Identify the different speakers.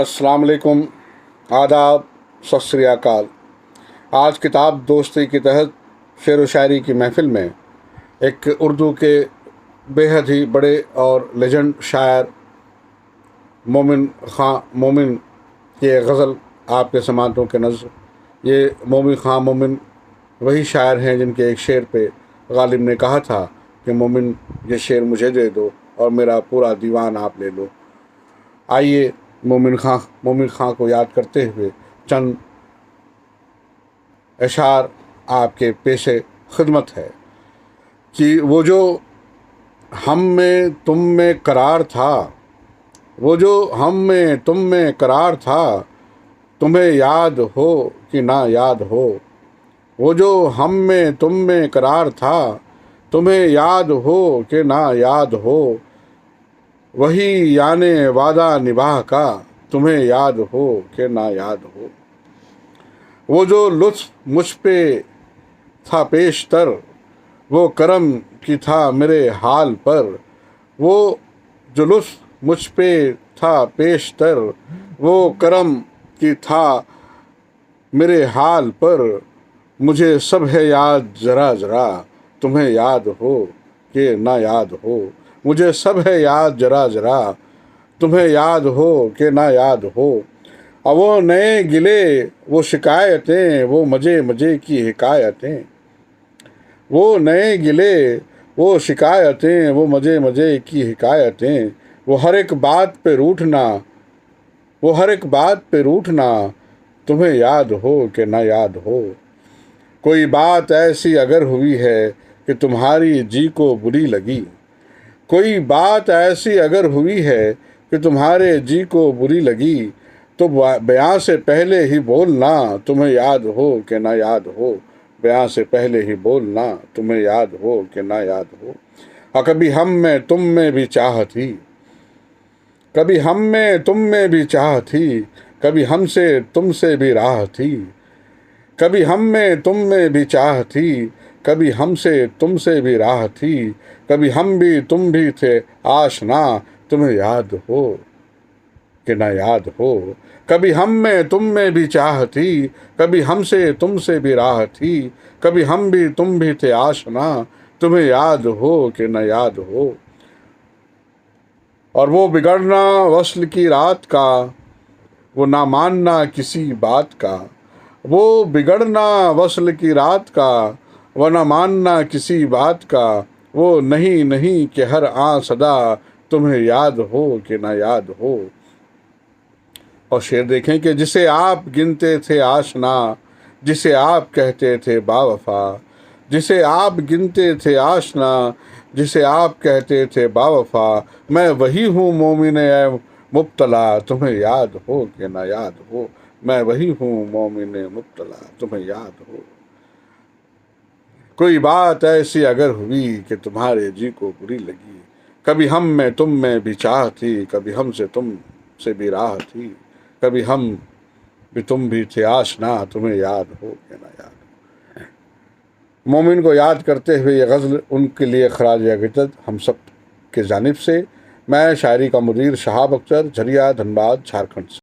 Speaker 1: अस्सलाम वालेकुम, आदाब, सत श्री अकाल। आज किताब दोस्ती के तहत शेर व शायरी की महफ़िल में एक उर्दू के बेहद ही बड़े और लेजेंड शायर मोमिन ख़ां मोमिन की एक गज़ल आपके समातों के नज़र। ये मोमिन ख़ां मोमिन वही शायर हैं जिनके एक शेर पे गालिब ने कहा था कि मोमिन ये शेर मुझे दे दो और मेरा पूरा दीवान आप ले लो। आइए मोमिन ख़ां को याद करते हुए चंद अशार आपके पेशे खिदमत है कि वो जो हम में तुम में करार था, वो जो हम में तुम में करार था, तुम्हें याद हो कि ना याद हो। वो जो हम में तुम में करार था, तुम्हें याद हो कि ना याद हो। वही याने वादा निभाह का, तुम्हें याद हो कि ना याद हो। वो जो लुत्फ़ मुझ पे था पेशतर, वो करम की था मेरे हाल पर। वो जो लुत्फ़ मुझ पे था पेशतर, वो करम की था मेरे हाल पर। मुझे सब है याद ज़रा ज़रा, तुम्हें याद हो कि ना याद हो। मुझे सब है याद ज़रा ज़रा, तुम्हें याद हो कि ना याद हो। अब वो नए गिले वो शिकायतें, वो मज़े मज़े की हिकायतें। वो नए गिले वो शिकायतें, वो मज़े मज़े की हिकायतें। वो हर एक बात पे रूठना, वो हर एक बात पे रूठना, तुम्हें याद हो कि ना याद हो। कोई बात ऐसी अगर हुई है कि तुम्हारी जी को बुरी लगी, कोई बात ऐसी अगर हुई है कि तुम्हारे जी को बुरी लगी, तो बयां से पहले ही बोलना, तुम्हें याद हो कि ना याद हो। बयां से पहले ही बोलना, तुम्हें याद हो कि ना याद हो। और कभी हम में तुम में भी चाह थी, कभी हम में तुम में भी चाह थी, कभी हमसे तुमसे भी राह थी। कभी हम में तुम में भी चाह थी, कभी हमसे तुमसे भी राह थी। कभी हम भी तुम भी थे आशना, तुम्हें याद हो कि ना याद हो। कभी हम में तुम में भी चाह थी, कभी हमसे तुमसे भी राह थी। कभी हम भी तुम भी थे आशना, तुम्हें याद हो कि ना याद हो। और वो बिगड़ना वस्ल की रात का, वो ना मानना किसी बात का। वो बिगड़ना वस्ल की रात का, वो ना मानना किसी बात का। वो नहीं नहीं कि हर सदा, तुम्हें याद हो कि ना याद हो। और शेर देखें कि जिसे आप गिनते थे आशना, जिसे आप कहते थे बावफा। जिसे आप गिनते थे आशना, जिसे आप कहते थे बावफा। मैं वही हूँ मोमिन ए मुब्तला, तुम्हें याद हो कि ना याद हो। मैं वही हूँ मोमिन ए मुब्तला, तुम्हें याद हो। कोई बात ऐसी अगर हुई कि तुम्हारे जी को बुरी लगी, कभी हम में तुम में भी चाह थी, कभी हमसे तुम से भी राह थी। कभी हम भी तुम भी थे आशना, तुम्हें याद हो कि ना याद हो। मोमिन को याद करते हुए ये गज़ल उनके लिए खराज अक़ीदत हम सब के जानिब से। मैं शायरी का मुदीर शहाब अख्तर, झरिया, धनबाद, झारखंड से।